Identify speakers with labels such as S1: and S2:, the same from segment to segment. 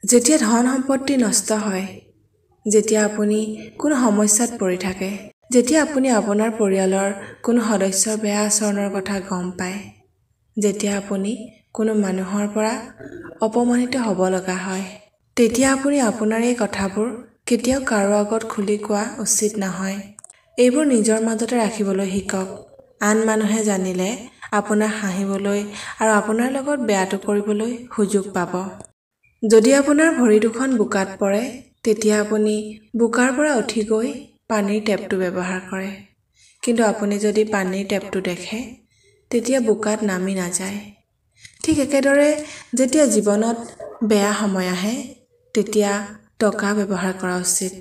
S1: যেতিয়া ধন সম্পত্তি নষ্ট হয়, যেতিয়া আপুনি কোনো সমস্যাত পৰি থাকে, যেতিয়া আপুনি আপোনাৰ পৰিয়ালৰ কোনো সদস্যৰ বেয়া আচৰণৰ কথা গম পায়, যেতিয়া আপুনি কোনো মানুহৰ পৰা অপমানিত হ'ব লগা হয়, তেতিয়া আপুনি আপোনাৰ এই কথাবোৰ কেতিয়াও কাৰো আগত খুলি কোৱা উচিত নহয়। এইবোৰ নিজৰ মাজতে ৰাখিবলৈ শিকক। আন মানুহে জানিলে আপোনাক হাঁহিবলৈ আৰু আপোনাৰ লগত বেয়াটো কৰিবলৈ সুযোগ পাব। যদি আপোনাৰ ভৰি দুখন বোকাত পৰে, তেতিয়া আপুনি বোকাৰ পৰা উঠি গৈ পানীৰ টেপটো ব্যৱহাৰ কৰে। কিন্তু আপুনি যদি পানীৰ টেপটো দেখে, তেতিয়া বোকাত নামি নাযায়। ঠিক একেদৰে যেতিয়া জীৱনত বেয়া সময় আহে, তেতিয়া টকা ব্যৱহাৰ কৰা উচিত।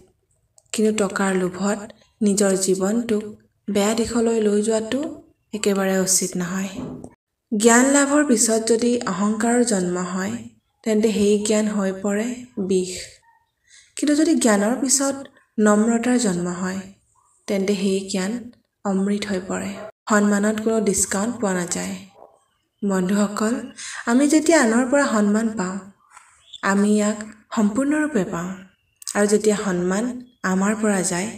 S1: কিন্তু টকাৰ লোভত নিজৰ জীৱনটোক বেয়া দিশলৈ লৈ যোৱাটো একেবাৰে উচিত নহয়। জ্ঞান লাভৰ পিছত যদি অহংকাৰৰ জন্ম হয়, তেন্তে সেই জ্ঞান হৈ পৰে বিষ। কিন্তু যদি জ্ঞানৰ পিছত নম্ৰতাৰ জন্ম হয়, তেন্তে সেই জ্ঞান অমৃত হৈ পৰে। সন্মানত কোনো ডিছকাউণ্ট পোৱা নাযায়। বন্ধুসকল, আমি যেতিয়া আনৰ পৰা সন্মান পাওঁ, আমি ইয়াক সম্পূৰ্ণৰূপে পাওঁ। আৰু যেতিয়া সন্মান আমাৰ পৰা যায়,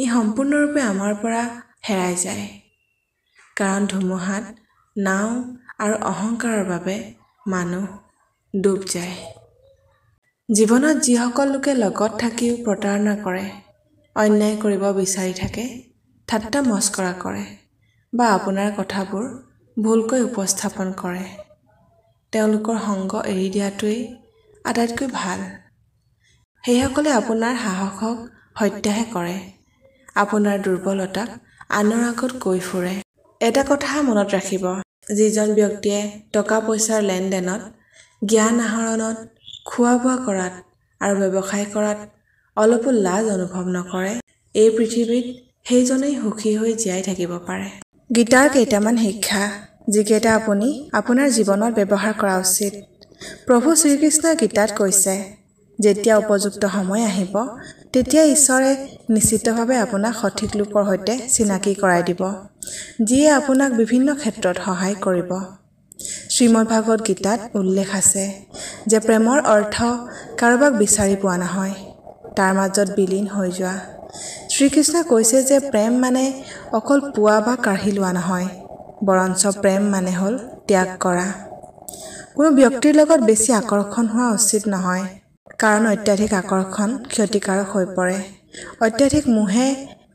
S1: ই সম্পূৰ্ণৰূপে আমাৰ পৰা হেৰাই যায়। কাৰণ ধুমুহাত নাও আৰু অহংকাৰৰ বাবে মানুহ ডুব যায়। জীৱনত যিসকল লোকে লগত থাকিও প্ৰতাৰণা কৰে, অন্যায় কৰিব বিচাৰি থাকে, ঠাট্টা মস্কৰা কৰে বা আপোনাৰ কথাবোৰ ভুলকৈ উপস্থাপন কৰে, তেওঁলোকৰ সংগ এৰি দিয়াটোৱেই আটাইতকৈ ভাল। সেইসকলে আপোনাৰ সাহসক হত্যাহে কৰে, আপোনাৰ দুৰ্বলতাক আনৰ আগত কৈ ফুৰে। এটা কথা মনত ৰাখিব, যিজন ব্যক্তিয়ে টকা পইচাৰ লেনদেনত, জ্ঞান আহৰণত, খোৱা বোৱা কৰাত আৰু ব্যৱসায় কৰাত অলপো লাজ অনুভৱ নকৰে, এই পৃথিৱীত সেইজনেই সুখী হৈ জীয়াই থাকিব পাৰে। গীতাৰ কেইটামান শিক্ষা, যিকেইটা আপুনি আপোনাৰ জীৱনত ব্যৱহাৰ কৰা উচিত। প্ৰভু শ্ৰীকৃষ্ণই গীতাত কৈছে, যেতিয়া উপযুক্ত সময় আহিব, তেতিয়া ঈশ্বৰে নিশ্চিতভাৱে আপোনাক সঠিক লোকৰ সৈতে চিনাকি কৰাই দিব, যিয়ে আপোনাক বিভিন্ন ক্ষেত্ৰত সহায় কৰিব। শ্ৰীমদ্ভাগৱত গীতাত উল্লেখ আছে যে প্ৰেমৰ অৰ্থ কাৰোবাক বিচাৰি পোৱা নহয়, তাৰ মাজত বিলীন হৈ যোৱা। শ্ৰীকৃষ্ণই কৈছে যে প্ৰেম মানে অকল পোৱা বা কাঢ়ি লোৱা নহয়, বৰঞ্চ প্ৰেম মানে হ'ল ত্যাগ কৰা। কোনো ব্যক্তিৰ লগত বেছি আকৰ্ষণ হোৱা উচিত নহয়, কাৰণ অত্যাধিক আকৰ্ষণ ক্ষতিকাৰক হৈ পৰে। অত্যাধিক মোহে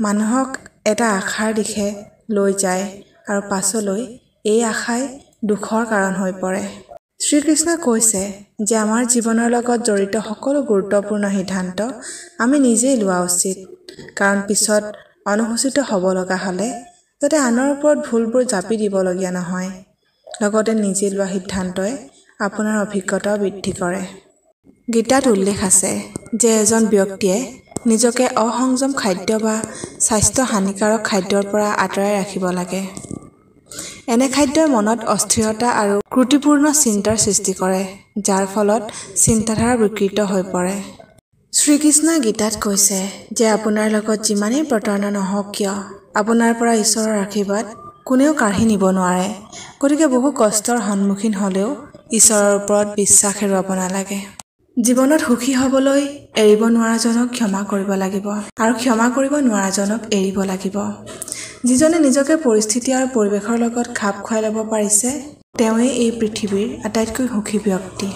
S1: মানুহক এটা আশাৰ দিশে লৈ যায় আৰু পাছলৈ এই আশাই দুখৰ কাৰণ হৈ পৰে। শ্ৰীকৃষ্ণই কৈছে যে আমাৰ জীৱনৰ লগত জড়িত সকলো গুৰুত্বপূৰ্ণ সিদ্ধান্ত আমি নিজেই লোৱা উচিত, কাৰণ পিছত অনুসূচিত হ'ব লগা হ'লে যাতে আনৰ ওপৰত ভুলবোৰ জাপি দিবলগীয়া নহয়। লগতে নিজে লোৱা সিদ্ধান্তই আপোনাৰ অভিজ্ঞতাও বৃদ্ধি কৰে। গীতাত উল্লেখ আছে যে এজন ব্যক্তিয়ে নিজকে অসংযম খাদ্য বা স্বাস্থ্য হানিকাৰক খাদ্যৰ পৰা আঁতৰাই ৰাখিব লাগে। এনে খাদ্যই মনত অস্থিৰতা আৰু ক্ৰোটিপূৰ্ণ চিন্তাৰ সৃষ্টি কৰে, যাৰ ফলত চিন্তাধাৰা বিকৃত হৈ পৰে। শ্ৰীকৃষ্ণই গীতাত কৈছে যে আপোনাৰ লগত যিমানেই প্ৰতাৰণা নহওক কিয়, আপোনাৰ পৰা ঈশ্বৰৰ আশীৰ্বাদ কোনেও কাঢ়ি নিব নোৱাৰে। গতিকে বহু কষ্টৰ সন্মুখীন হ'লেও ঈশ্বৰৰ ওপৰত বিশ্বাস হেৰুৱাব নালাগে। জীৱনত সুখী হ'বলৈ এৰিব নোৱাৰাজনক ক্ষমা কৰিব লাগিব আৰু ক্ষমা কৰিব নোৱাৰাজনক এৰিব লাগিব। যিজনে নিজকে পৰিস্থিতি আৰু পৰিৱেশৰ লগত খাপ খুৱাই ল'ব পাৰিছে, তেওঁৱেই এই পৃথিৱীৰ আটাইতকৈ সুখী ব্যক্তি।